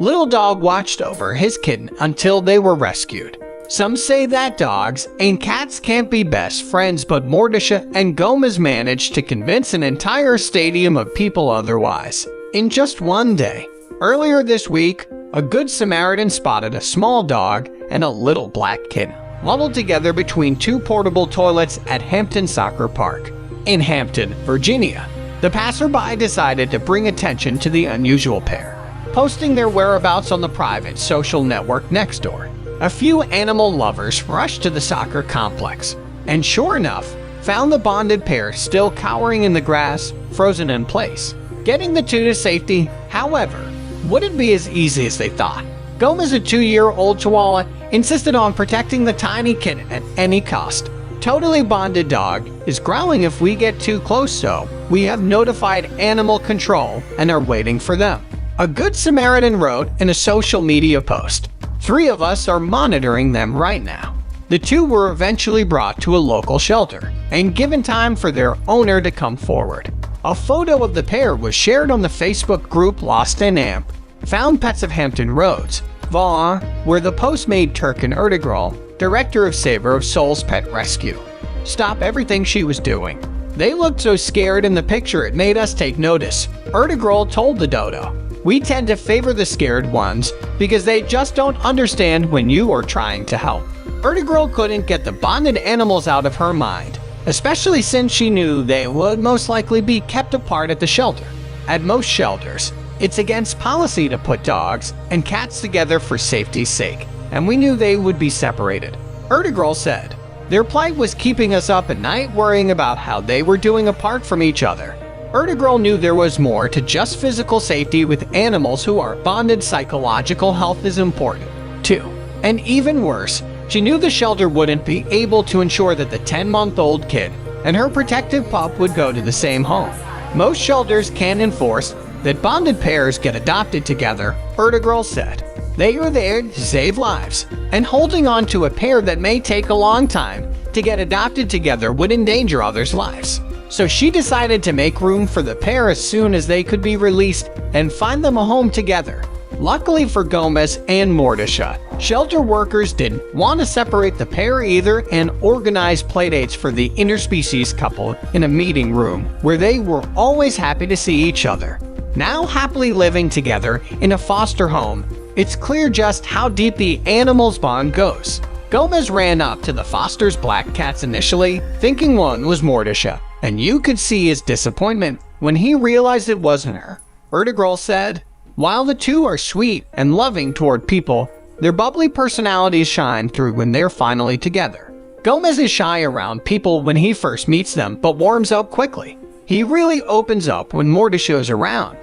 Little Dog watched over his kitten until they were rescued. Some say that dogs and cats can't be best friends, but Mordecai and Gomez managed to convince an entire stadium of people otherwise in just one day. Earlier this week, a Good Samaritan spotted a small dog and a little black kitten huddled together between two portable toilets at Hampton Soccer Park in Hampton, Virginia. The passerby decided to bring attention to the unusual pair, posting their whereabouts on the private social network Nextdoor. A few animal lovers rushed to the soccer complex, and sure enough, found the bonded pair still cowering in the grass, frozen in place. Getting the two to safety, however, wouldn't be as easy as they thought. Gomez, a 2-year-old Chihuahua, insisted on protecting the tiny kitten at any cost. Totally bonded dog is growling if we get too close, so we have notified animal control and are waiting for them. A Good Samaritan wrote in a social media post, "3 of us are monitoring them right now." The two were eventually brought to a local shelter and given time for their owner to come forward. A photo of the pair was shared on the Facebook group Lost and Amp Found Pets of Hampton Roads, Vaughan, where the post made Turkin Ertugrul, director of Savor of Souls Pet Rescue, stop everything she was doing. "They looked so scared in the picture it made us take notice," Ertugrul told the dodo. "We tend to favor the scared ones because they just don't understand when you are trying to help." Ertugrul couldn't get the bonded animals out of her mind, especially since she knew they would most likely be kept apart at the shelter. At most shelters, it's against policy to put dogs and cats together for safety's sake, and we knew they would be separated. Ertugrul said, "Their plight was keeping us up at night worrying about how they were doing apart from each other." Ertugrul knew there was more to just physical safety with animals who are bonded. Psychological health is important, too. And even worse, she knew the shelter wouldn't be able to ensure that the 10-month-old kid and her protective pup would go to the same home. Most shelters can enforce that bonded pairs get adopted together, Ertugrul said. They are there to save lives, and holding on to a pair that may take a long time to get adopted together would endanger others' lives. So she decided to make room for the pair as soon as they could be released and find them a home together. Luckily for Gomez and Mordecai, shelter workers didn't want to separate the pair either and organized playdates for the interspecies couple in a meeting room where they were always happy to see each other. Now happily living together in a foster home, it's clear just how deep the animals' bond goes. Gomez ran up to the foster's black cats initially, thinking one was Mordecai, and you could see his disappointment when he realized it wasn't her. Ertugrul said, "While the two are sweet and loving toward people, their bubbly personalities shine through when they're finally together. Gomez is shy around people when he first meets them, but warms up quickly. He really opens up when Mordecai is around."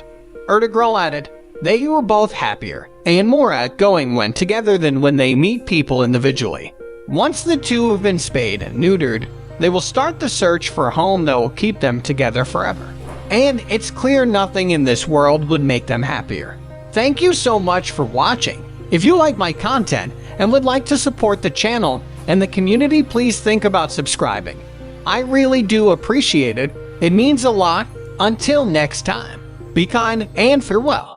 Ertugrul added, "They were both happier and more outgoing when together than when they meet people individually. Once the two have been spayed and neutered, they will start the search for a home that will keep them together forever. And it's clear nothing in this world would make them happier." Thank you so much for watching. If you like my content and would like to support the channel and the community, please think about subscribing. I really do appreciate it. It means a lot. Until next time, be kind and farewell.